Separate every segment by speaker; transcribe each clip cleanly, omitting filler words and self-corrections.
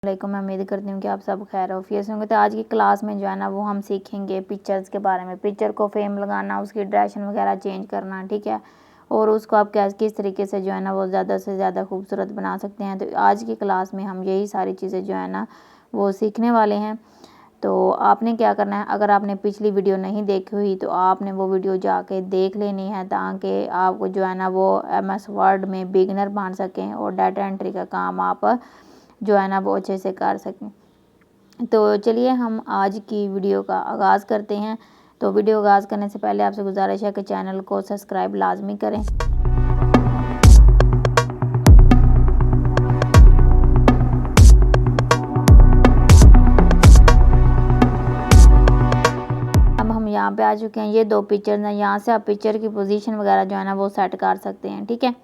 Speaker 1: वालेकुम। मैं उम्मीद करती हूँ कि आप सब खैर आफियत से होंगे। तो आज की क्लास में जो है ना वो हम सीखेंगे पिक्चर्स के बारे में। पिक्चर को फ्रेम लगाना, उसकी डायरेक्शन वगैरह चेंज करना, ठीक है, और उसको आप किस तरीके से जो है ना वो ज़्यादा से ज़्यादा खूबसूरत बना सकते हैं। तो आज की क्लास में हम यही सारी चीज़ें जो है ना वो सीखने वाले हैं। तो आपने क्या करना है, अगर आपने पिछली वीडियो नहीं देखी हुई तो आपने वो वीडियो जाके देख लेनी है, ताकि आपको जो है ना वो MS वर्ड में बिगिनर बन सकें और डाटा एंट्री का काम आप जो है ना वो अच्छे से कर सकें। तो चलिए हम आज की वीडियो का आगाज़ करते हैं। तो वीडियो आगाज़ करने से पहले आपसे गुजारिश है कि चैनल को सब्सक्राइब लाजमी करें। अब हम यहाँ पे आ चुके हैं। ये 2 पिक्चर हैं, यहाँ से आप पिक्चर की पोजीशन वगैरह जो है ना वो सेट कर सकते हैं, ठीक है।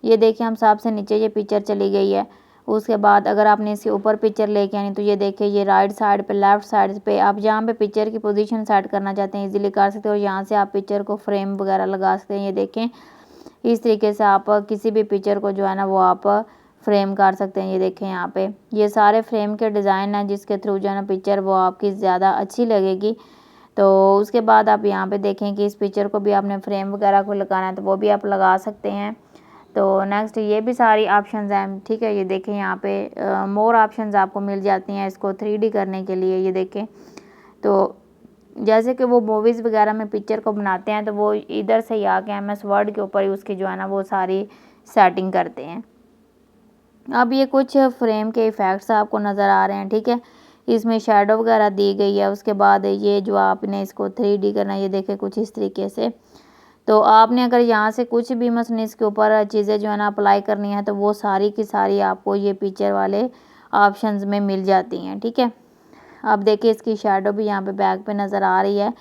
Speaker 1: ये देखिए हम सबसे नीचे ये पिक्चर चली गई है। उसके बाद अगर आपने इसके ऊपर पिक्चर लेके आनी तो ये देखिए ये राइट साइड पे, लेफ्ट साइड पे आप जहाँ पे पिक्चर की पोजीशन सेट करना चाहते हैं इजीली कर सकते हो। और यहाँ से आप पिक्चर को फ्रेम वगैरह लगा सकते हैं। ये देखें इस तरीके से आप किसी भी पिक्चर को जो है ना वो आप फ्रेम कर सकते हैं। ये देखें यहाँ पे ये सारे फ्रेम के डिज़ाइन हैं जिसके थ्रू जो है ना पिक्चर वो आपकी ज़्यादा अच्छी लगेगी। तो उसके बाद आप यहाँ पे देखें कि इस पिक्चर को भी आपने फ्रेम वगैरह को लगाना है तो वो भी आप लगा सकते हैं। तो नेक्स्ट ये भी सारी ऑप्शंस हैं, ठीक है। ये देखें यहाँ पे मोर ऑप्शंस आपको मिल जाती हैं इसको 3D करने के लिए। ये देखें तो जैसे कि वो मूवीज़ वगैरह में पिक्चर को बनाते हैं तो वो इधर से ही आके MS वर्ड के ऊपर ही उसकी जो है ना वो सारी सेटिंग करते हैं। अब ये कुछ फ्रेम के इफ़ेक्ट्स आपको नज़र आ रहे हैं, ठीक है। इसमें शैडो वगैरह दी गई है। उसके बाद ये जो आपने इसको 3D करना है, ये देखें कुछ इस तरीके से। तो आपने अगर यहाँ से कुछ भी मसलन इसके ऊपर चीज़ें जो है ना अप्लाई करनी है तो वो सारी की सारी आपको ये पिक्चर वाले ऑप्शंस में मिल जाती हैं, ठीक है। अब देखिए इसकी शैडो भी यहाँ पे बैक पे नज़र आ रही है।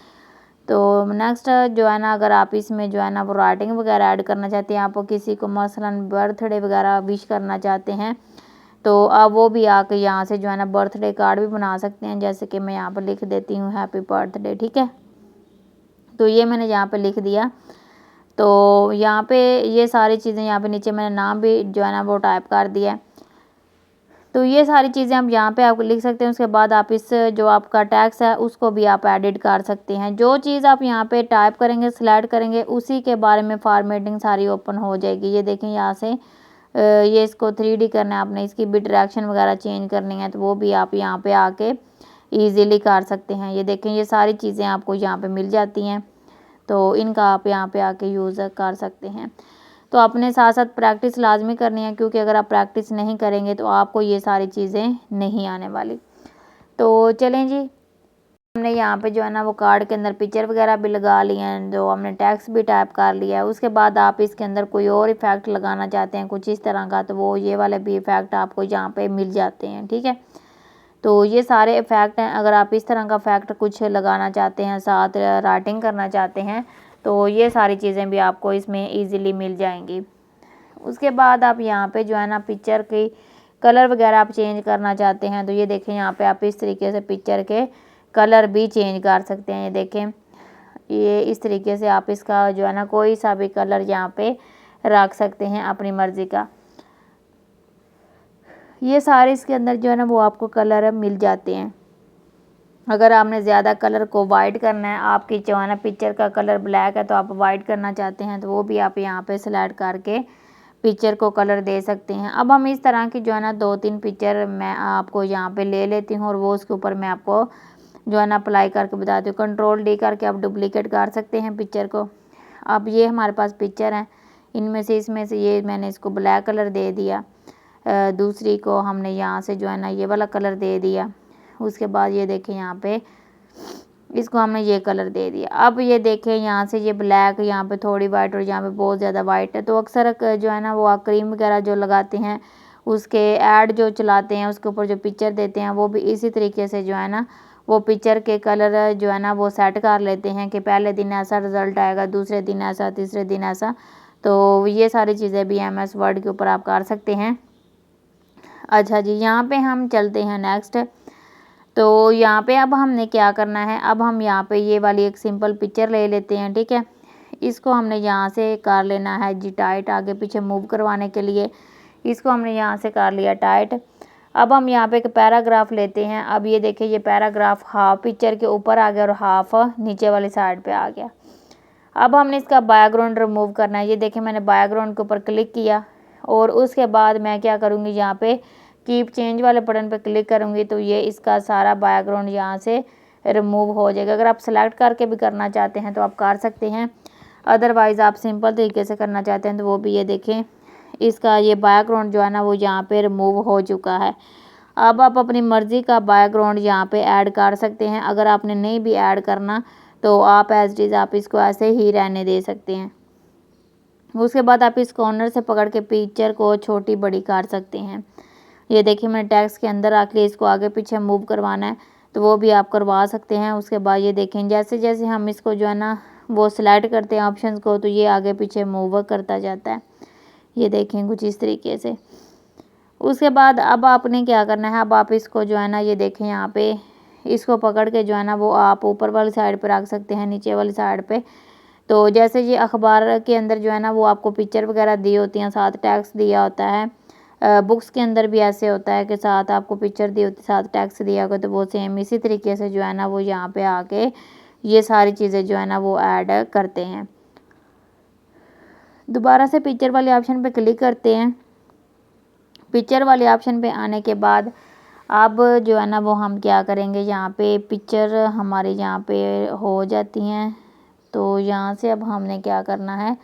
Speaker 1: तो नेक्स्ट जो है ना अगर आप इसमें जो है ना वो राइटिंग वगैरह ऐड करना चाहते हैं, आप किसी को मसलन बर्थडे वगैरह विश करना चाहते हैं तो आप वो भी आके यहाँ से जो है ना बर्थडे कार्ड भी बना सकते हैं। जैसे कि मैं यहाँ पर लिख देती हूँ हैप्पी बर्थडे, ठीक है। तो ये मैंने यहाँ पे लिख दिया। तो यहाँ पे ये सारी चीज़ें यहाँ पे नीचे मैंने नाम भी जो है ना वो टाइप कर दिया है। तो ये सारी चीज़ें आप यहाँ पे आप लिख सकते हैं। उसके बाद आप इस जो आपका टैक्स है उसको भी आप एडिट कर सकते हैं। जो चीज़ आप यहाँ पे टाइप करेंगे, सिलेक्ट करेंगे, उसी के बारे में फॉर्मेटिंग सारी ओपन हो जाएगी। ये देखें यहाँ से ये इसको 3D करना है, आपने इसकी भी डायरेक्शन वगैरह चेंज करनी है तो वो भी आप यहाँ पे आके ईज़िली कर सकते हैं। ये देखें ये सारी चीज़ें आपको यहाँ पे मिल जाती हैं, तो इनका आप यहाँ पे आके यूज़ कर सकते हैं। तो अपने साथ साथ प्रैक्टिस लाजमी करनी है, क्योंकि अगर आप प्रैक्टिस नहीं करेंगे तो आपको ये सारी चीज़ें नहीं आने वाली। तो चलें जी, हमने यहाँ पे जो है ना वो कार्ड के अंदर पिक्चर वगैरह भी लगा लिए हैं, जो हमने टेक्स्ट भी टाइप कर लिया है। उसके बाद आप इसके अंदर कोई और इफ़ेक्ट लगाना चाहते हैं कुछ इस तरह का, तो वो ये वाले भी इफ़ेक्ट आपको यहाँ पे मिल जाते हैं, ठीक है। तो ये सारे इफ़ेक्ट हैं। अगर आप इस तरह का इफ़ेक्ट कुछ लगाना चाहते हैं, साथ राइटिंग करना चाहते हैं, तो ये सारी चीज़ें भी आपको इसमें ईज़िली मिल जाएंगी। उसके बाद आप यहाँ पे जो है ना पिक्चर की कलर वगैरह आप चेंज करना चाहते हैं तो ये देखें यहाँ पे आप इस तरीके से पिक्चर के कलर भी चेंज कर सकते हैं। ये देखें ये इस तरीके से आप इसका जो है ना कोई सा भी कलर यहाँ पे रख सकते हैं अपनी मर्ज़ी का। ये सारे इसके अंदर जो है ना वो आपको कलर मिल जाते हैं। अगर आपने ज़्यादा कलर को वाइट करना है, आपकी जो है ना पिक्चर का कलर ब्लैक है तो आप वाइट करना चाहते हैं तो वो भी आप यहाँ पे सिलेक्ट करके पिक्चर को कलर दे सकते हैं। अब हम इस तरह की जो है ना 2-3 पिक्चर मैं आपको यहाँ पे ले लेती हूँ और वो उसके ऊपर मैं आपको जो है ना अप्लाई करके बताती हूँ। Ctrl+D करके आप डुप्लीकेट कर सकते हैं पिक्चर को। अब ये हमारे पास पिक्चर हैं, इनमें से इसमें से ये मैंने इसको ब्लैक कलर दे दिया, दूसरी को हमने यहाँ से जो है ना ये वाला कलर दे दिया। उसके बाद ये देखें यहाँ पे इसको हमने ये कलर दे दिया। अब ये देखें यहाँ से ये ब्लैक, यहाँ पे थोड़ी वाइट और यहाँ पे बहुत ज़्यादा वाइट है। तो अक्सर जो है ना वो क्रीम वगैरह जो लगाते हैं, उसके ऐड जो चलाते हैं, उसके ऊपर जो पिक्चर देते हैं, वो भी इसी तरीके से जो है ना वो पिक्चर के कलर जो है ना वो सेट कर लेते हैं कि पहले दिन ऐसा रिज़ल्ट आएगा, दूसरे दिन ऐसा, तीसरे दिन ऐसा। तो ये सारी चीज़ें भी MS वर्ड के ऊपर आप कर सकते हैं। अच्छा जी, यहाँ पे हम चलते हैं नेक्स्ट। तो यहाँ पे अब हमने क्या करना है, अब हम यहाँ पे ये वाली एक सिंपल पिक्चर ले लेते हैं, ठीक है। इसको हमने यहाँ से कर लेना है जी टाइट, आगे पीछे मूव करवाने के लिए इसको हमने यहाँ से कर लिया टाइट। अब हम यहाँ पे एक पैराग्राफ लेते हैं। अब ये देखिए ये पैराग्राफ हाफ पिक्चर के ऊपर आ गया और हाफ नीचे वाली साइड पे आ गया। अब हमने इसका बैकग्राउंड रिमूव करना है। ये देखिए मैंने बैकग्राउंड के ऊपर क्लिक किया और उसके बाद मैं क्या करूँगी, यहाँ पे कीप चेंज वाले बटन पे क्लिक करूँगी तो ये इसका सारा बैकग्राउंड यहाँ से रिमूव हो जाएगा। अगर आप सेलेक्ट करके भी करना चाहते हैं तो आप कर सकते हैं, अदरवाइज़ आप सिंपल तरीके से करना चाहते हैं तो वो भी ये देखें इसका ये बैकग्राउंड जो है ना वो यहाँ पे रिमूव हो चुका है। अब आप अपनी मर्ज़ी का बैकग्राउंड यहाँ पे ऐड कर सकते हैं। अगर आपने नहीं भी ऐड करना तो आप एज इट इज़ आप इसको ऐसे ही रहने दे सकते हैं। उसके बाद आप इस कॉर्नर से पकड़ के पिक्चर को छोटी बड़ी कर सकते हैं। ये देखिए मैंने टेक्स्ट के अंदर आके इसको आगे पीछे मूव करवाना है तो वो भी आप करवा सकते हैं। उसके बाद ये देखें जैसे जैसे हम इसको जो है ना वो सिलेक्ट करते हैं ऑप्शंस को तो ये आगे पीछे मूव करता जाता है। ये देखें कुछ इस तरीके से। उसके बाद अब आपने क्या करना है, अब आप इसको जो है ना ये देखें यहाँ पे इसको पकड़ के जो है ना वो आप ऊपर वाली साइड पे रख सकते हैं, नीचे वाली साइड पे। तो जैसे ये अखबार के अंदर जो है ना वो आपको पिक्चर वगैरह दी होती हैं, साथ टेक्स्ट दिया होता है। बुक्स के अंदर भी ऐसे होता है कि साथ आपको पिक्चर दी होती है, साथ टेक्स्ट दिया होगा, तो वो सेम इसी तरीके से जो है ना वो यहाँ पे आके ये सारी चीज़ें जो है ना वो ऐड करते हैं। दोबारा से पिक्चर वाले ऑप्शन पे क्लिक करते हैं। पिक्चर वाले ऑप्शन पे आने के बाद अब जो है ना वो हम क्या करेंगे, यहाँ पे पिक्चर हमारे यहाँ पे हो जाती हैं। तो यहाँ से अब हमने क्या करना है,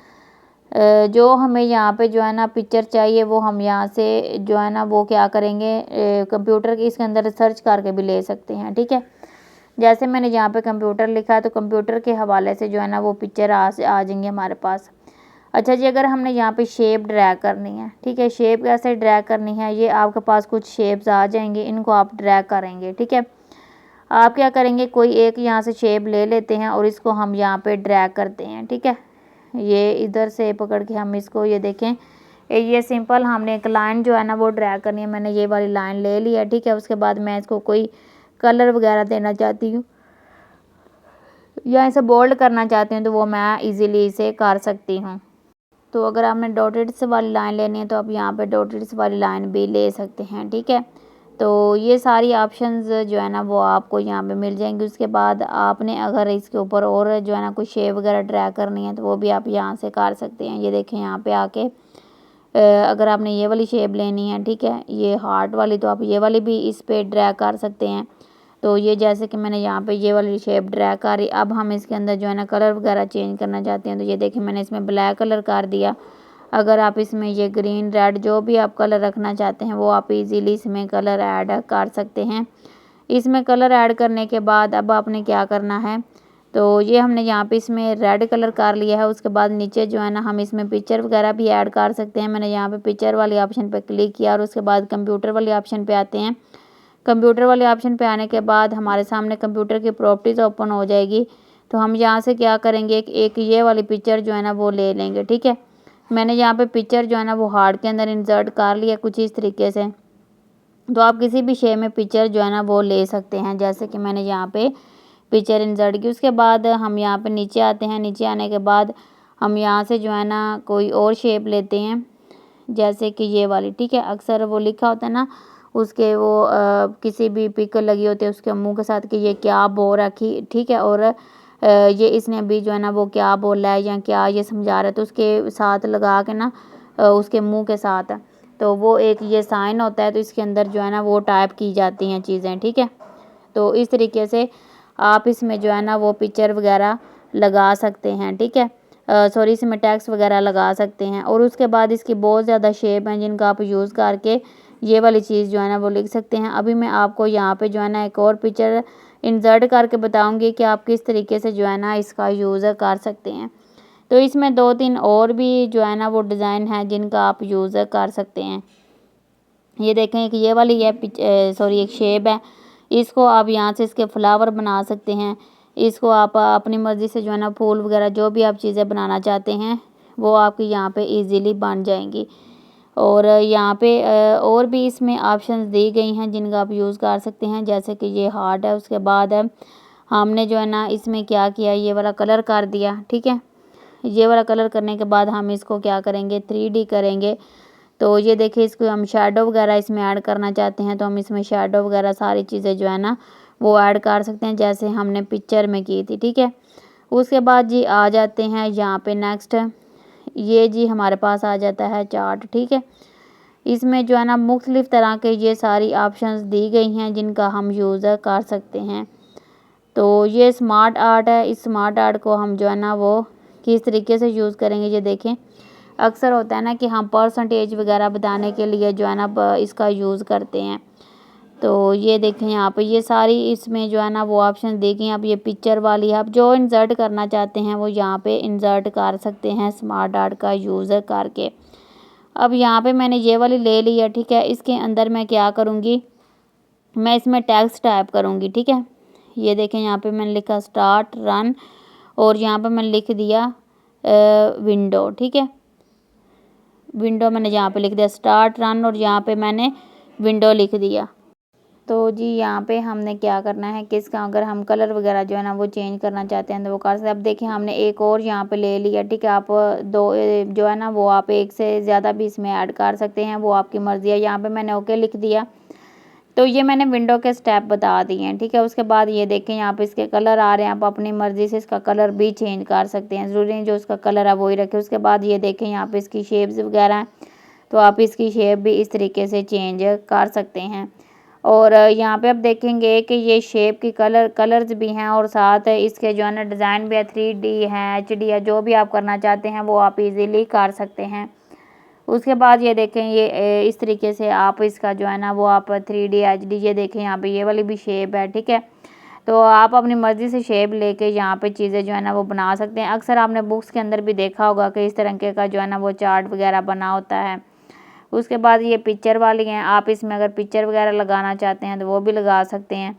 Speaker 1: जो हमें यहाँ पे जो है ना पिक्चर चाहिए वो हम यहाँ से जो है ना वो क्या करेंगे, कंप्यूटर के इसके अंदर सर्च करके भी ले सकते हैं। ठीक है, जैसे मैंने यहाँ पे कंप्यूटर लिखा है तो कंप्यूटर के हवाले से जो है ना वो पिक्चर आ जाएंगे हमारे पास। अच्छा जी, अगर हमने यहाँ पे शेप ड्रैग करनी है, ठीक है, शेप कैसे ड्रैग करनी है, ये आपके पास कुछ शेप्स आ जाएंगे, इनको आप ड्रैग करेंगे। ठीक है, आप क्या करेंगे, कोई एक यहाँ से शेप ले लेते हैं और इसको हम यहाँ पे ड्रैग करते हैं। ठीक है, ये इधर से पकड़ के हम इसको ये देखें ये सिंपल हमने एक लाइन जो है ना वो ड्रैग करनी है। मैंने ये वाली लाइन ले ली है। ठीक है, उसके बाद मैं इसको कोई कलर वगैरह देना चाहती हूँ या इसे बोल्ड करना चाहती हूँ तो वो मैं इजीली इसे कर सकती हूँ। तो अगर आपने डॉटेड्स वाली लाइन लेनी है तो आप यहाँ पे डॉटेड्स वाली लाइन भी ले सकते हैं। ठीक है, तो ये सारी ऑप्शंस जो है ना वो आपको यहाँ पे मिल जाएंगी। उसके बाद आपने अगर इसके ऊपर और जो है ना कुछ शेप वगैरह ड्रैग करनी है तो वो भी आप यहाँ से कर सकते हैं। ये देखें यहाँ पे आके अगर आपने ये वाली शेप लेनी है, ठीक है, ये हार्ट वाली, तो आप ये वाली भी इस पे ड्रैग कर सकते हैं। तो ये जैसे कि मैंने यहाँ पे ये वाली शेप ड्रैग करी। अब हम इसके अंदर जो है ना कलर वगैरह चेंज करना चाहते हैं तो ये देखिए मैंने इसमें ब्लैक कलर कर दिया। अगर आप इसमें ये ग्रीन रेड जो भी आप कलर रखना चाहते हैं वो आप इजीली इसमें कलर ऐड कर सकते हैं। इसमें कलर ऐड करने के बाद अब आपने क्या करना है, तो ये हमने यहाँ पे इसमें रेड कलर कर लिया है। उसके बाद नीचे जो है ना हम इसमें पिक्चर वगैरह भी ऐड कर सकते हैं। मैंने यहाँ पे पिक्चर वाले ऑप्शन पे क्लिक किया और उसके बाद कंप्यूटर वाले ऑप्शन पे आते हैं। कंप्यूटर वाले ऑप्शन पे आने के बाद हमारे सामने कंप्यूटर की प्रॉपर्टीज़ ओपन हो जाएगी। तो हम यहाँ से क्या करेंगे, एक ये वाली पिक्चर जो है ना वो ले लेंगे। ठीक है, मैंने यहाँ पे पिक्चर जो है ना वो हार्ड के अंदर इंसर्ट कर लिया कुछ इस तरीके से। तो आप किसी भी शेप में पिक्चर जो है ना वो ले सकते हैं, जैसे कि मैंने यहाँ पे पिक्चर इंसर्ट की। उसके बाद हम यहाँ पे नीचे आते हैं। नीचे आने के बाद हम यहाँ से जो है ना कोई और शेप लेते हैं, जैसे कि ये वाली। ठीक है, अक्सर वो लिखा होता है ना उसके वो किसी भी पिक लगी होती है उसके मुंह के साथ कि ये क्या बोल रखी। ठीक है, और ये इसने अभी जो है ना वो क्या बोल रहा है या क्या ये समझा रहा है, तो उसके साथ लगा के ना उसके मुंह के साथ, तो वो एक ये साइन होता है, तो इसके अंदर जो है ना वो टाइप की जाती हैं चीज़ें। ठीक है, तो इस तरीके से आप इसमें जो है ना वो पिक्चर वगैरह लगा सकते हैं। ठीक है, सॉरी इसमें टेक्स्ट वगैरह लगा सकते हैं। और उसके बाद इसकी बहुत ज़्यादा शेप हैं जिनका आप यूज़ करके ये वाली चीज़ जो है ना वो लिख सकते हैं। अभी मैं आपको यहाँ पे जो है ना एक और पिक्चर इंसर्ट करके बताऊंगी कि आप किस तरीके से जो है ना इसका यूज़ कर सकते हैं। तो इसमें 2-3 और भी जो है ना वो डिज़ाइन है जिनका आप यूज़ कर सकते हैं। ये देखें कि ये वाली है सॉरी एक शेप है, इसको आप यहाँ से इसके फ्लावर बना सकते हैं। इसको आप अपनी मर्ज़ी से जो है ना फूल वगैरह जो भी आप चीज़ें बनाना चाहते हैं वो आपकी यहाँ पे इजीली बन जाएंगी। और यहाँ पे और भी इसमें ऑप्शंस दी गई हैं जिनका आप यूज़ कर सकते हैं, जैसे कि ये हार्ट है। उसके बाद हमने जो है ना इसमें क्या किया, ये वाला कलर कर दिया। ठीक है, ये वाला कलर करने के बाद हम इसको क्या करेंगे, 3D करेंगे। तो ये देखिए इसको हम शेडो वगैरह इसमें ऐड करना चाहते हैं तो हम इसमें शेडो वगैरह सारी चीज़ें जो है ना वो ऐड कर सकते हैं जैसे हमने पिक्चर में की थी, ठीक है। उसके बाद जी आ जाते हैं यहाँ पे नेक्स्ट, ये जी हमारे पास आ जाता है चार्ट, ठीक है। इसमें जो है ना मुख्तलिफ़ तरह के ये सारी ऑप्शंस दी गई हैं जिनका हम यूज़ कर सकते हैं। तो ये स्मार्ट आर्ट है, इस स्मार्ट आर्ट को हम जो है ना वो किस तरीके से यूज़ करेंगे ये देखें। अक्सर होता है ना कि हम परसेंटेज वगैरह बताने के लिए जो है ना इसका यूज़ करते हैं। तो ये देखें यहाँ पे ये सारी इसमें जो है ना वो ऑप्शन देखें। अब ये पिक्चर वाली आप जो इंसर्ट करना चाहते हैं वो यहाँ पे इंसर्ट कर सकते हैं स्मार्ट आर्ट का यूज़ करके। अब यहाँ पे मैंने ये वाली ले ली है, ठीक है। इसके अंदर मैं क्या करूँगी, मैं इसमें टेक्स्ट टाइप करूँगी, ठीक है। ये देखें यहाँ पे मैंने लिखा स्टार्ट रन और यहाँ पे मैंने लिख दिया विंडो, ठीक है। विंडो मैंने यहाँ पे लिख दिया स्टार्ट रन और यहाँ पे मैंने विंडो लिख दिया। तो जी यहाँ पे हमने क्या करना है कि इसका अगर हम कलर वगैरह जो है ना वो चेंज करना चाहते हैं तो वो कर सकते हैं। अब देखिए हमने एक और यहाँ पे ले लिया, ठीक है। आप दो जो है ना वो आप एक से ज़्यादा भी इसमें ऐड कर सकते हैं, वो आपकी मर्ज़ी है। यहाँ पे मैंने ओके लिख दिया। तो ये मैंने विंडो के स्टेप बता दिए हैं, ठीक है। उसके बाद ये देखें यहाँ पे इसके कलर आ रहे हैं, आप अपनी मर्ज़ी से इसका कलर भी चेंज कर सकते हैं, ज़रूरी नहीं जो इसका कलर है वही रखें। उसके बाद ये देखें यहाँ पे इसकी शेप्स वगैरह हैं, तो आप इसकी शेप भी इस तरीके से चेंज कर सकते हैं। और यहाँ पे आप देखेंगे कि ये शेप की कलर्स भी हैं और साथ इसके जो है ना डिज़ाइन भी है, 3D है, HD है, जो भी आप करना चाहते हैं वो आप इजीली कर सकते हैं। उसके बाद ये देखें ये इस तरीके से आप इसका जो है ना वो आप 3D HD ये देखें यहाँ पे ये वाली भी शेप है, ठीक है। तो आप अपनी मर्ज़ी से शेप लेके यहाँ पे चीज़ें जो है ना वो बना सकते हैं। अक्सर आपने बुक्स के अंदर भी देखा होगा कि इस तरीके का जो है ना वो चार्ट वगैरह बना होता है। उसके बाद ये पिक्चर वाली हैं, आप इसमें अगर पिक्चर वगैरह लगाना चाहते हैं तो वो भी लगा सकते हैं।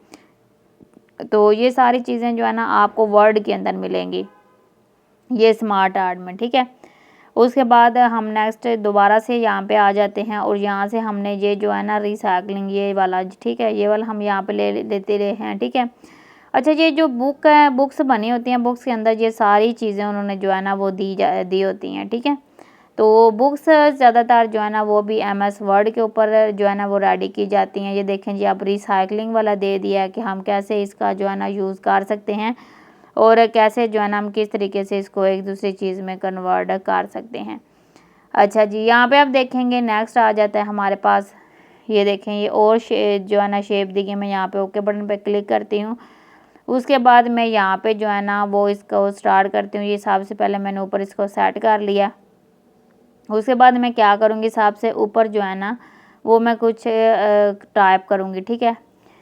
Speaker 1: तो ये सारी चीज़ें जो है ना आपको वर्ड के अंदर मिलेंगी ये स्मार्ट आर्ट में, ठीक है। उसके बाद हम नेक्स्ट दोबारा से यहाँ पे आ जाते हैं और यहाँ से हमने ये जो है ना रिसाइकलिंग ये वाला, ठीक है, ये वाला हम यहाँ पे लेते रहे हैं, ठीक है। अच्छा ये जो बुक है, बुक्स बनी होती हैं, बुक्स के अंदर ये सारी चीज़ें उन्होंने जो है ना वो दी होती हैं, ठीक है। तो बुक्स ज़्यादातर जो है ना वो भी MS वर्ड के ऊपर जो है ना वो रेडी की जाती हैं। ये देखें जी आप रिसाइकलिंग वाला दे दिया है कि हम कैसे इसका जो है ना यूज़ कर सकते हैं और कैसे जो है ना हम किस तरीके से इसको एक दूसरी चीज़ में कन्वर्ट कर सकते हैं। अच्छा जी यहाँ पे आप देखेंगे नेक्स्ट आ जाता है हमारे पास, ये देखें ये और जो है ना शेप दी गई। मैं यहाँ पे ओके बटन पे क्लिक करती हूँ। उसके बाद मैं यहाँ पे जो है ना वो इसको स्टार्ट करती हूँ। ये सबसे पहले मैंने ऊपर इसको सेट कर लिया। उसके बाद मैं क्या करूँगी, सबसे ऊपर जो है ना वो मैं कुछ टाइप करूँगी, ठीक है,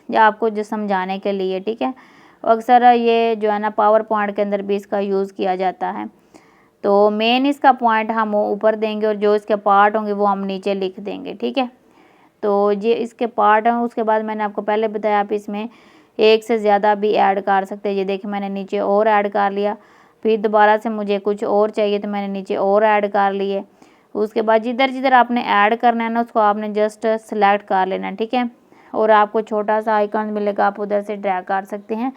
Speaker 1: या आपको जो समझाने के लिए, ठीक है। अक्सर ये जो है ना पावर पॉइंट के अंदर भी इसका यूज़ किया जाता है। तो मेन इसका पॉइंट हम ऊपर देंगे और जो इसके पार्ट होंगे वो हम नीचे लिख देंगे, ठीक है। तो ये इसके पार्ट हैं। उसके बाद मैंने आपको पहले बताया आप इसमें एक से ज़्यादा भी ऐड कर सकते हैं। ये देखिए मैंने नीचे और ऐड कर लिया, फिर दोबारा से मुझे कुछ और चाहिए तो मैंने नीचे और ऐड कर लिए। उसके बाद जिधर जिधर आपने ऐड करना है ना उसको आपने जस्ट सेलेक्ट कर लेना है, ठीक है। और आपको छोटा सा आइकन मिलेगा, आप उधर से ड्रैग कर सकते हैं।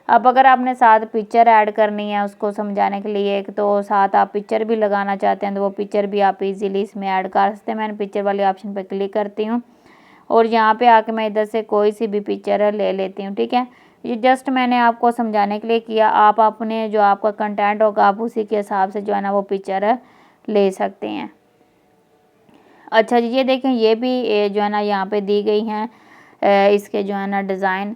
Speaker 1: अब अगर आपने साथ पिक्चर ऐड करनी है उसको समझाने के लिए, एक तो साथ आप पिक्चर भी लगाना चाहते हैं तो वो पिक्चर भी आप इजीली इसमें ऐड कर सकते हैं। मैंने पिक्चर वाले ऑप्शन पर क्लिक करती हूँ और यहाँ पे आके मैं इधर से कोई सी भी पिक्चर ले लेती हूँ, ठीक है। ये जस्ट मैंने आपको समझाने के लिए किया, आप अपने जो आपका कंटेंट होगा आप उसी के हिसाब से जो है ना वो पिक्चर ले सकते हैं। अच्छा जी ये देखें ये भी जो है ना यहाँ पे दी गई हैं इसके जो है ना डिज़ाइन।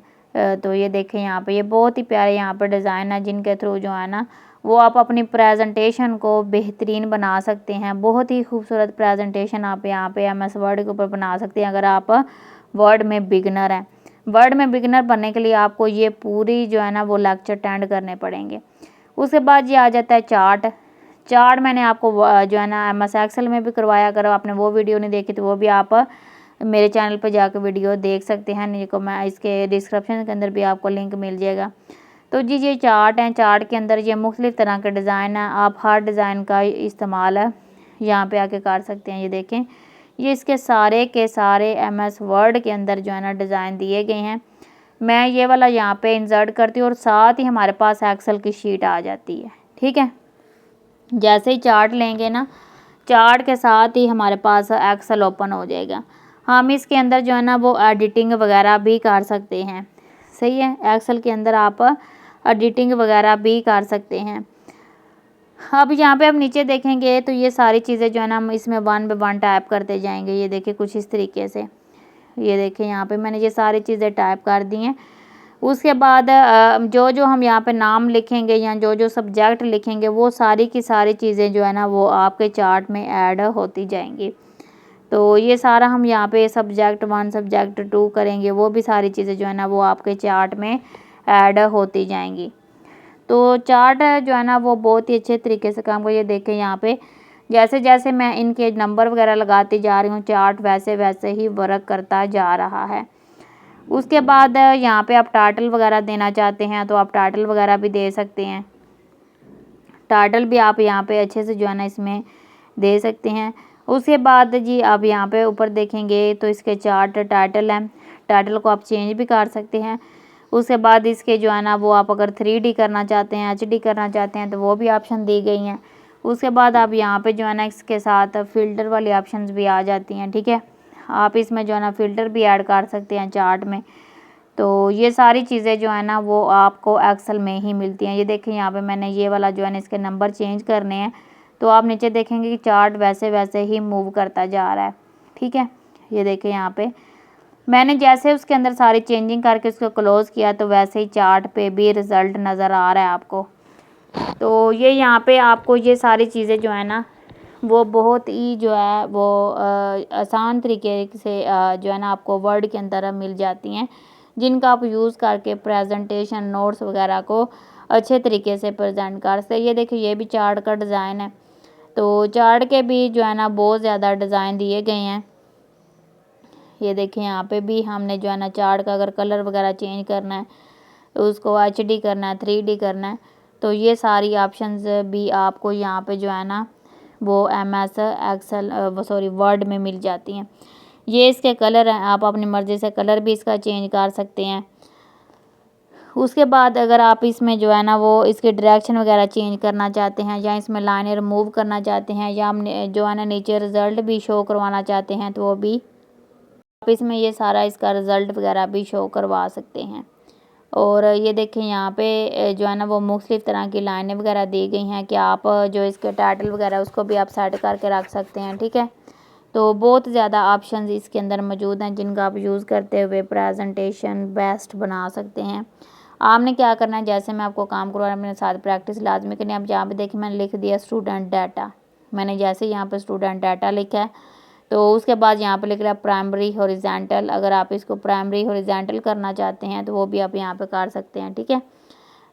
Speaker 1: तो ये देखें यहाँ पे ये बहुत ही प्यारे यहाँ पे डिज़ाइन है जिनके थ्रू जो है ना वो आप अपनी प्रेजेंटेशन को बेहतरीन बना सकते हैं। बहुत ही खूबसूरत प्रेजेंटेशन आप यहाँ पे MS वर्ड के ऊपर बना सकते हैं अगर आप वर्ड में बिगनर हैं। वर्ड में बिगनर बनने के लिए आपको ये पूरी जो है ना वो लेक्चर अटेंड करने पड़ेंगे। उसके बाद ये आ जाता है चार्ट मैंने आपको जो है ना MS Excel में भी करवाया। अगर आपने वो वीडियो नहीं देखी तो वो भी आप मेरे चैनल पर जाकर वीडियो देख सकते हैं, नहीं को मैं इसके डिस्क्रिप्शन के अंदर भी आपको लिंक मिल जाएगा। तो जी ये चार्ट हैं, चार्ट के अंदर ये मुख्तलिफ़ तरह के डिज़ाइन हैं, आप हर डिज़ाइन का इस्तेमाल यहाँ पे आके कर सकते हैं। ये देखें ये इसके सारे के सारे MS वर्ड के अंदर जो है ना डिज़ाइन दिए गए हैं। मैं ये वाला यहाँ पे इंसर्ट करती हूँ और साथ ही हमारे पास एक्सेल की शीट आ जाती है, ठीक है। जैसे ही चार्ट लेंगे ना, चार्ट के साथ ही हमारे पास एक्सेल ओपन हो जाएगा। हम इसके अंदर जो है ना वो एडिटिंग वगैरह भी कर सकते हैं। सही है, एक्सेल के अंदर आप एडिटिंग वगैरह भी कर सकते हैं। अब यहाँ पे आप नीचे देखेंगे तो ये सारी चीज़ें जो है ना हम इसमें वन बाय वन टाइप करते जाएंगे। ये देखिए कुछ इस तरीके से, ये देखिए यहाँ पे मैंने ये सारी चीज़ें टाइप कर दी हैं। उसके बाद जो जो हम यहाँ पे नाम लिखेंगे या जो जो सब्जेक्ट लिखेंगे वो सारी की सारी चीज़ें जो है ना वो आपके चार्ट में ऐड होती जाएंगी। तो ये सारा हम यहाँ पे सब्जेक्ट 1 सब्जेक्ट 2 करेंगे, वो भी सारी चीज़ें जो है ना वो आपके चार्ट में ऐड होती जाएंगी। तो चार्ट जो है ना वो बहुत ही अच्छे तरीके से काम कर, ये देखें यहाँ पे जैसे जैसे मैं इनके नंबर वगैरह लगाती जा रही हूँ चार्ट वैसे वैसे ही वर्क करता जा रहा है। उसके बाद यहाँ पे आप टाइटल वगैरह देना चाहते हैं तो आप टाइटल वगैरह भी दे सकते हैं। टाइटल भी आप यहाँ पे अच्छे से जो है ना इसमें दे सकते हैं। उसके बाद जी आप यहाँ पे ऊपर देखेंगे तो इसके चार्ट टाइटल हैं, टाइटल को आप चेंज भी कर सकते हैं। उसके बाद इसके जो है ना वो आप अगर 3D करना चाहते हैं, HD करना चाहते हैं तो वो भी ऑप्शन दी गई हैं। उसके बाद आप यहाँ पे जो है ना इसके साथ फ़िल्टर वाली ऑप्शंस भी आ जाती हैं। ठीक है, आप इसमें जो है ना फ़िल्टर भी ऐड कर सकते हैं चार्ट में। तो ये सारी चीज़ें जो है ना वो आपको एक्सेल में ही मिलती हैं। ये देखिए यहाँ पे मैंने ये वाला जो है ना इसके नंबर चेंज करने हैं तो आप नीचे देखेंगे कि चार्ट वैसे वैसे ही मूव करता जा रहा है। ठीक है, ये देखिए यहाँ पे मैंने जैसे उसके अंदर सारी चेंजिंग करके उसको क्लोज़ किया तो वैसे ही चार्ट पे भी रिज़ल्ट नज़र आ रहा है आपको। तो ये यहाँ पे आपको ये सारी चीज़ें जो है ना वो बहुत ही जो है वो आसान तरीके से जो है ना आपको वर्ड के अंदर मिल जाती हैं, जिनका आप यूज़ करके प्रेजेंटेशन नोट्स वगैरह को अच्छे तरीके से प्रेजेंट कर सकते। ये देखिए ये भी चार्ट का डिज़ाइन है। तो चार्ट के भी जो है ना बहुत ज़्यादा डिज़ाइन दिए गए हैं। ये देखिए यहाँ पे भी हमने जो है ना चार्ट का अगर कलर वगैरह चेंज करना है, उसको HD करना है, 3D करना है, तो ये सारी ऑप्शंस भी आपको यहाँ पे जो है ना वो MS एक्सेल सॉरी वर्ड में मिल जाती हैं। ये इसके कलर हैं, आप अपनी मर्ज़ी से कलर भी इसका चेंज कर सकते हैं। उसके बाद अगर आप इसमें जो है ना वो इसके डायरेक्शन वगैरह चेंज करना चाहते हैं या इसमें लाइनें रिमूव करना चाहते हैं या हम जो है ना नीचे रिज़ल्ट भी शो करवाना चाहते हैं तो वो भी आप इसमें ये सारा इसका रिज़ल्ट वगैरह भी शो करवा सकते हैं। और ये देखें यहाँ पे जो है ना वो मुख्तलिफ़ तरह की लाइनें वगैरह दी गई हैं कि आप जो इसके टाइटल वगैरह उसको भी आप सेट करके रख सकते हैं। ठीक है, तो बहुत ज़्यादा ऑप्शंस इसके अंदर मौजूद हैं जिनका आप यूज़ करते हुए प्रेजेंटेशन बेस्ट बना सकते हैं। आपने क्या करना है, जैसे मैं आपको काम करवा रहा हूँ अपने साथ प्रैक्टिस लाजमी करनी है। आप यहाँ पे देखिए मैंने लिख दिया स्टूडेंट डाटा, मैंने जैसे यहाँ पे स्टूडेंट डाटा लिखा है तो उसके बाद यहाँ पे लिख रहा है प्राइमरी हॉरिजॉन्टल। अगर आप इसको प्राइमरी हॉरिजॉन्टल करना चाहते हैं तो वो भी आप यहाँ पे कर सकते हैं। ठीक है,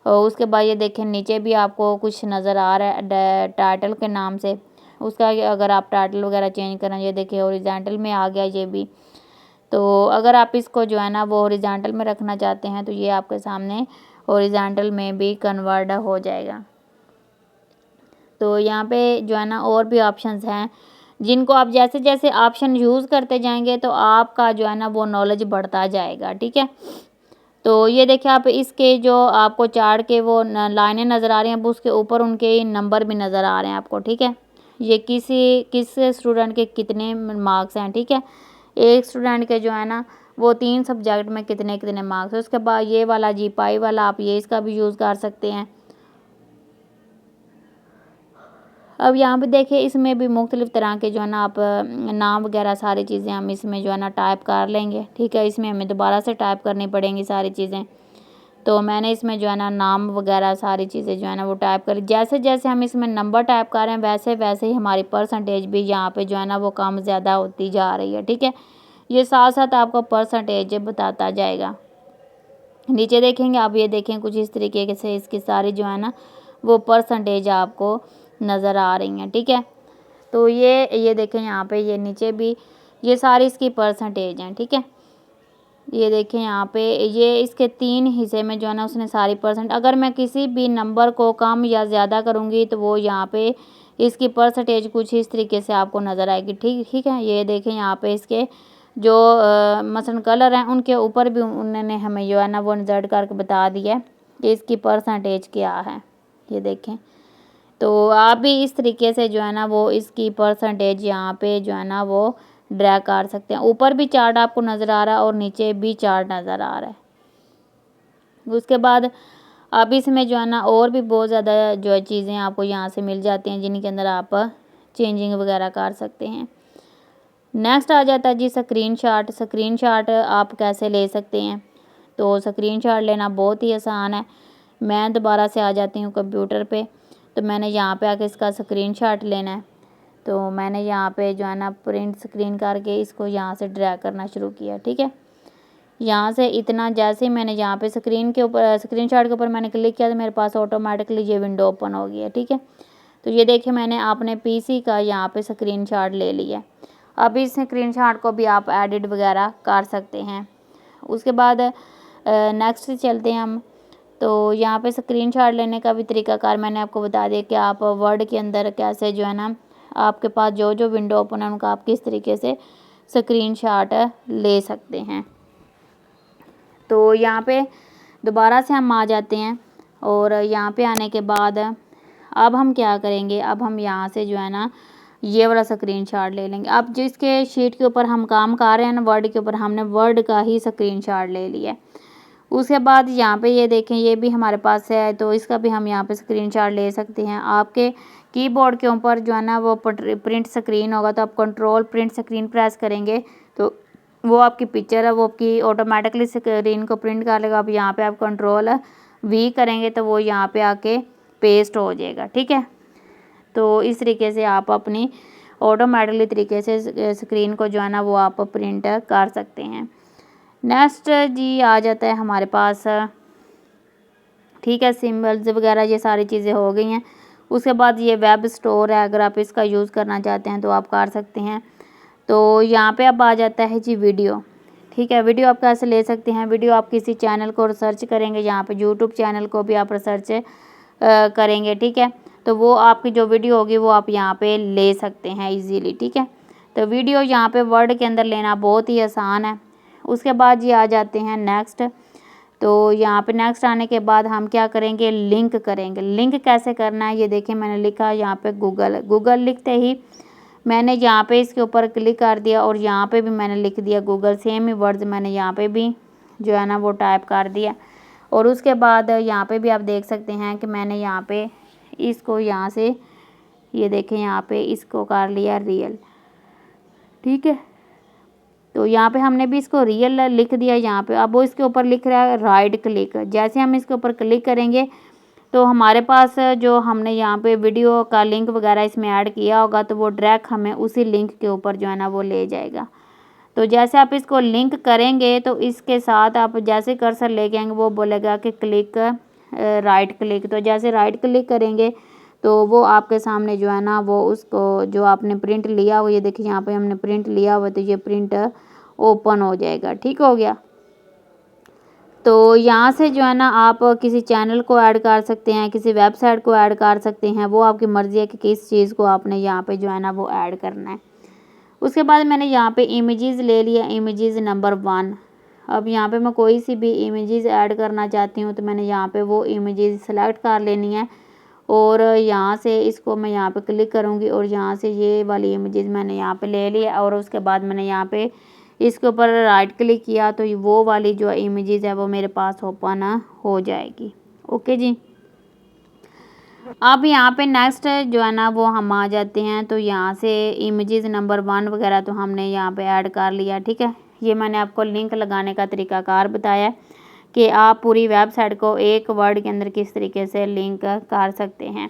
Speaker 1: और उसके बाद ये देखें नीचे भी आपको कुछ नज़र आ रहा है टाइटल के नाम से, उसका अगर आप टाइटल वगैरह चेंज करना, ये देखिए हॉरिजॉन्टल में आ गया ये भी। तो अगर आप इसको जो है ना वो हॉरिजॉन्टल में रखना चाहते हैं तो ये आपके सामने हॉरिजॉन्टल में भी कन्वर्ट हो जाएगा। तो यहाँ पे जो है ना और भी ऑप्शंस हैं जिनको आप जैसे जैसे ऑप्शन यूज़ करते जाएंगे तो आपका जो है ना वो नॉलेज बढ़ता जाएगा। ठीक है, तो ये देखिए आप इसके जो आपको चार्ट के वो लाइनें नज़र आ रही हैं, उसके ऊपर उनके नंबर भी नज़र आ रहे हैं आपको। ठीक है, ये किस स्टूडेंट के कितने मार्क्स हैं। ठीक है, एक स्टूडेंट के जो है ना वो 3 सब्जेक्ट में कितने कितने मार्क्स है। उसके बाद ये वाला GPI वाला आप ये इसका भी यूज़ कर सकते हैं। अब यहाँ पे देखिए इसमें भी मुख्तलिफ़ तरह के जो है ना आप नाम वगैरह सारी चीज़ें हम इसमें जो है ना टाइप कर लेंगे। ठीक है, इसमें हमें दोबारा से टाइप करनी पड़ेंगी सारी चीज़ें। तो मैंने इसमें जो है ना नाम वगैरह सारी चीज़ें जो है ना वो टाइप करी। जैसे जैसे हम इसमें नंबर टाइप कर रहे हैं वैसे वैसे ही हमारी परसेंटेज भी यहाँ पे जो है ना वो कम ज़्यादा होती जा रही है। ठीक है, ये साथ साथ आपको परसेंटेज बताता जाएगा। नीचे देखेंगे आप, ये देखें कुछ इस तरीके से इसकी सारी जो है ना वो परसेंटेज आपको नज़र आ रही हैं। ठीक है, तो ये देखें यहाँ पे ये नीचे भी ये सारी इसकी परसेंटेज हैं। ठीक है, ये देखें यहाँ पे ये इसके 3 हिस्से में जो है ना उसने सारी परसेंट, अगर मैं किसी भी नंबर को कम या ज़्यादा करूँगी तो वो यहाँ पे इसकी परसेंटेज कुछ इस तरीके से आपको नज़र आएगी। ठीक है, ये देखें यहाँ पे इसके जो मसलन कलर हैं उनके ऊपर भी उन्होंने हमें जो है ना वो रिजल्ट करके बता दिया कि इसकी परसेंटेज क्या है। ये देखें तो आप भी इस तरीके से जो है ना वो इसकी परसेंटेज यहाँ पे जो है ना वो ड्रैग कर सकते हैं। ऊपर भी चार्ट आपको नज़र आ रहा है और नीचे भी चार्ट नज़र आ रहा है। उसके बाद अब इसमें जो है ना और भी बहुत ज़्यादा जो है चीज़ें आपको यहाँ से मिल जाती हैं जिनके अंदर आप चेंजिंग वगैरह कर सकते हैं। नेक्स्ट आ जाता है जी स्क्रीनशॉट। स्क्रीनशॉट आप कैसे ले सकते हैं? तो स्क्रीनशॉट लेना बहुत ही आसान है। मैं दोबारा से आ जाती हूँ कंप्यूटर पे, तो मैंने यहाँ पे आके इसका स्क्रीनशॉट लेना है। तो मैंने यहाँ पे जो है ना प्रिंट स्क्रीन करके इसको यहाँ से ड्रैग करना शुरू किया, ठीक है। यहाँ से इतना जैसे ही मैंने यहाँ पे स्क्रीन के ऊपर स्क्रीनशॉट के ऊपर मैंने क्लिक किया तो मेरे पास ऑटोमेटिकली ये विंडो ओपन हो गई है, ठीक है। तो ये देखिए मैंने अपने पीसी का यहाँ पे स्क्रीनशॉट ले लिया। अब इस स्क्रीनशॉट को भी आप एडिट वगैरह कर सकते हैं। उसके बाद नेक्स्ट चलते हैं हम। तो यहाँ पे स्क्रीनशॉट लेने का भी तरीकाकार मैंने आपको बता दिया कि आप वर्ड के अंदर कैसे जो है ना आपके पास जो जो विंडो ओपन है उनका आप किस तरीके से स्क्रीनशॉट ले सकते हैं। तो यहाँ पे दोबारा से हम आ जाते हैं और यहाँ पे आने के बाद अब हम क्या करेंगे, अब हम यहाँ से जो है ना ये वाला स्क्रीनशॉट ले लेंगे। अब जिसके शीट के ऊपर हम काम कर रहे हैं ना वर्ड के ऊपर, हमने वर्ड का ही स्क्रीनशॉट ले लिया है। उसके बाद यहाँ पे ये देखें ये भी हमारे पास है, तो इसका भी हम यहाँ पे स्क्रीनशॉट ले सकते हैं। आपके कीबोर्ड के ऊपर जो है ना वो प्रिंट स्क्रीन होगा, तो आप कंट्रोल प्रिंट स्क्रीन प्रेस करेंगे तो वो आपकी पिक्चर है वो आपकी ऑटोमेटिकली स्क्रीन को प्रिंट कर लेगा। अब यहाँ पे आप कंट्रोल वी करेंगे तो वो यहाँ पे आके पेस्ट हो जाएगा, ठीक है। तो इस तरीके से आप अपनी ऑटोमेटिकली तरीके से स्क्रीन को जो है ना वो आप प्रिंट कर सकते हैं। नेक्स्ट जी आ जाता है हमारे पास, ठीक है, सिम्बल्स वगैरह ये सारी चीज़ें हो गई हैं। उसके बाद ये वेब स्टोर है, अगर आप इसका यूज़ करना चाहते हैं तो आप कर सकते हैं। तो यहाँ पे अब आ जाता है जी वीडियो, ठीक है। वीडियो आप कैसे ले सकते हैं? वीडियो आप किसी चैनल को रिसर्च करेंगे, यहाँ पे यूट्यूब चैनल को भी आप रिसर्च करेंगे, ठीक है। तो वो आपकी जो वीडियो होगी वो आप यहाँ पे ले सकते हैं इजीली, ठीक है। तो वीडियो यहाँ पे वर्ड के अंदर लेना बहुत ही आसान है। उसके बाद ये आ जाते हैं नेक्स्ट। तो यहाँ पे नेक्स्ट आने के बाद हम क्या करेंगे, लिंक करेंगे। लिंक कैसे करना है ये देखिए मैंने लिखा यहाँ पे गूगल। गूगल लिखते ही मैंने यहाँ पे इसके ऊपर क्लिक कर दिया और यहाँ पे भी मैंने लिख दिया गूगल। सेम ही वर्ड्स मैंने यहाँ पे भी जो है ना वो टाइप कर दिया। और उसके बाद यहाँ पे भी आप देख सकते हैं कि मैंने यहाँ पे इसको यहाँ से ये देखें यहाँ पे इसको कर लिया रियल, ठीक है। तो यहाँ पे हमने भी इसको रियल लिख दिया यहाँ पे। अब वो इसके ऊपर लिख रहा है राइट क्लिक। जैसे हम इसके ऊपर क्लिक करेंगे तो हमारे पास जो हमने यहाँ पे वीडियो का लिंक वगैरह इसमें ऐड किया होगा तो वो डायरेक्ट हमें उसी लिंक के ऊपर जो है ना वो ले जाएगा। तो जैसे आप इसको लिंक करेंगे तो इसके साथ आप जैसे कर्सर लेके आएंगे वो बोलेगा कि क्लिक राइट क्लिक। तो जैसे राइट क्लिक करेंगे तो वो आपके सामने जो है ना वो उसको जो आपने प्रिंट लिया हुआ, ये देखिए यहाँ पे हमने प्रिंट लिया हुआ तो ये प्रिंट ओपन हो जाएगा, ठीक हो गया। तो यहाँ से जो है ना आप किसी चैनल को ऐड कर सकते हैं, किसी वेबसाइट को ऐड कर सकते हैं, वो आपकी मर्ज़ी है कि किस चीज़ को आपने यहाँ पे जो है ना वो ऐड करना है। उसके बाद मैंने यहाँ पे इमेजेस ले लिया, इमेजेस नंबर 1। अब यहाँ पे मैं कोई सी भी इमेजेस ऐड करना चाहती हूँ तो मैंने यहाँ पे वो इमेजेस सेलेक्ट कर लेनी है और यहाँ से इसको मैं यहाँ पे क्लिक करूँगी और यहाँ से ये वाली इमेजेस मैंने यहाँ पे ले लिया और उसके बाद मैंने यहाँ पे इसके ऊपर राइट क्लिक किया तो वो वाली जो इमेजेस है वो मेरे पास ओपन हो जाएगी। ओके जी। अब यहाँ पे नेक्स्ट जो है ना वो हम आ जाते हैं। तो यहाँ से इमेजेस नंबर 1 वगैरह तो हमने यहाँ पे ऐड कर लिया, ठीक है। ये मैंने आपको लिंक लगाने का तरीकाकार बताया कि आप पूरी वेबसाइट को एक वर्ड के अंदर किस तरीके से लिंक कर सकते हैं।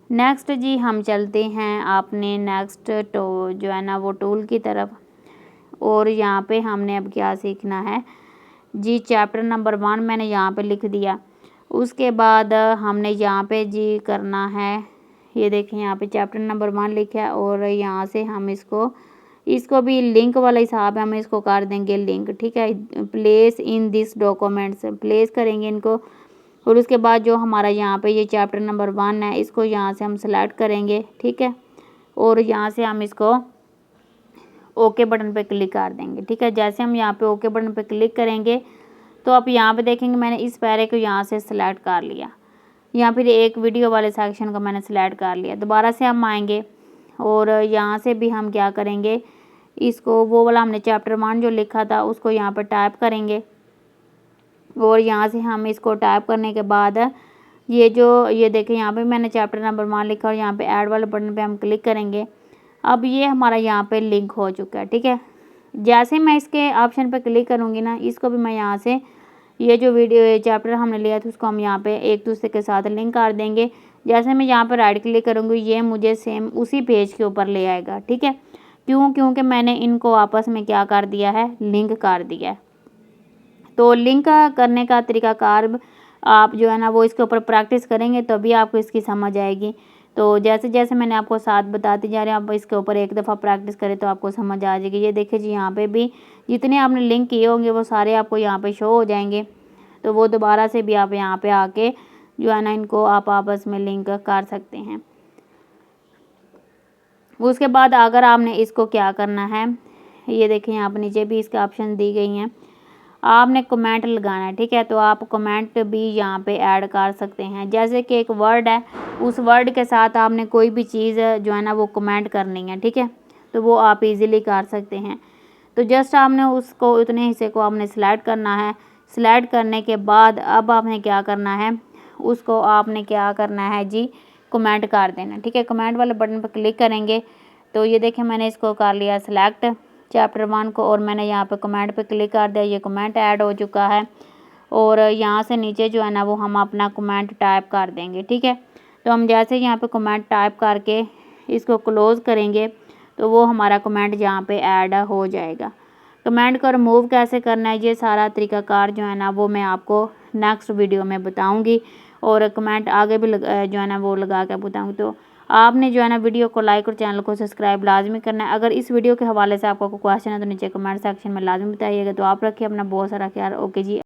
Speaker 1: नेक्स्ट जी हम चलते हैं आपने नेक्स्ट तो जो है ना वो टूल की तरफ। और यहाँ पे हमने अब क्या सीखना है जी, चैप्टर नंबर 1 मैंने यहाँ पे लिख दिया। उसके बाद हमने यहाँ पे जी करना है, ये देखें यहाँ पे चैप्टर नंबर 1 लिखा है और यहाँ से हम इसको भी लिंक वाला हिसाब है, हम इसको कर देंगे लिंक, ठीक है। Place in this documents place करेंगे इनको और उसके बाद जो हमारा यहाँ पे ये चैप्टर नंबर 1 है इसको यहाँ से हम सेलेक्ट करेंगे, ठीक है। और यहाँ से हम इसको ओके बटन पे क्लिक कर देंगे, ठीक है। जैसे हम यहाँ पे ओके बटन पे क्लिक करेंगे तो आप यहाँ पे देखेंगे मैंने इस पैरे को यहाँ से सिलेक्ट कर लिया। या फिर एक वीडियो वाले सेक्शन को मैंने सिलेक्ट कर लिया। दोबारा से हम आएंगे और यहाँ से भी हम क्या करेंगे, इसको वो वाला हमने चैप्टर 1 जो लिखा था उसको यहाँ पर टाइप करेंगे और यहाँ से हम इसको टाइप करने के बाद ये देखें यहाँ पे मैंने चैप्टर नंबर 1 लिखा और यहाँ पे ऐड वाले बटन पे हम क्लिक करेंगे। अब ये हमारा यहाँ पे लिंक हो चुका है, ठीक है। जैसे मैं इसके ऑप्शन पे क्लिक करूँगी ना, इसको भी मैं यहाँ से ये जो वीडियो चैप्टर हमने लिया था उसको हम यहाँ पे एक दूसरे के साथ लिंक कर देंगे। जैसे मैं यहाँ पर राइट क्लिक करूँगी ये मुझे सेम उसी पेज के ऊपर ले आएगा, ठीक है। क्योंकि मैंने इनको आपस में क्या कर दिया है, लिंक कर दिया है। तो लिंक करने का तरीकाकार आप जो है ना वो इसके ऊपर प्रैक्टिस करेंगे तभी आपको इसकी समझ आएगी। तो जैसे जैसे मैंने आपको साथ बताते जा रहे हैं, आप इसके ऊपर एक दफ़ा प्रैक्टिस करें तो आपको समझ आ जाएगी। ये देखिए जी, यहाँ पे भी जितने आपने लिंक किए होंगे वो सारे आपको यहाँ पे शो हो जाएंगे। तो वो दोबारा से भी आप यहाँ पे आके जो है ना इनको आप आपस में लिंक कर सकते हैं। उसके बाद अगर आपने इसको क्या करना है, ये देखिए यहाँ पर नीचे भी इसके ऑप्शन दी गई हैं, आपने कमेंट लगाना है, ठीक है। तो आप कमेंट भी यहाँ पे ऐड कर सकते हैं। जैसे कि एक वर्ड है, उस वर्ड के साथ आपने कोई भी चीज़ जो है ना वो कमेंट करनी है, ठीक है। तो वो आप इजीली कर सकते हैं। तो जस्ट आपने उसको उतने हिस्से को आपने सिलेक्ट करना है। सिलेक्ट करने के बाद अब आपने क्या करना है, उसको आपने क्या करना है जी, कमेंट कर देना, ठीक है। कमेंट वाले बटन पर क्लिक करेंगे तो ये देखें मैंने इसको कर लिया सिलेक्ट चैप्टर 1 को और मैंने यहाँ पे कमेंट पे क्लिक कर दिया। ये कमेंट ऐड हो चुका है और यहाँ से नीचे जो है ना वो हम अपना कमेंट टाइप कर देंगे, ठीक है। तो हम जैसे यहाँ पे कमेंट टाइप करके इसको क्लोज़ करेंगे तो वो हमारा कमेंट यहाँ पे ऐड हो जाएगा। कमेंट को रिमूव कैसे करना है, ये सारा तरीकाकार जो है ना वो मैं आपको नेक्स्ट वीडियो में बताऊँगी और कमेंट आगे भी जो है ना वो लगा के बताऊँगी। तो आपने जो है ना वीडियो को लाइक और चैनल को सब्सक्राइब लाजमी करना है। अगर इस वीडियो के हवाले से आपको कोई क्वेश्चन है तो नीचे कमेंट सेक्शन में लाजमी बताइएगा। तो आप रखिए अपना बहुत सारा ख्याल। ओके जी।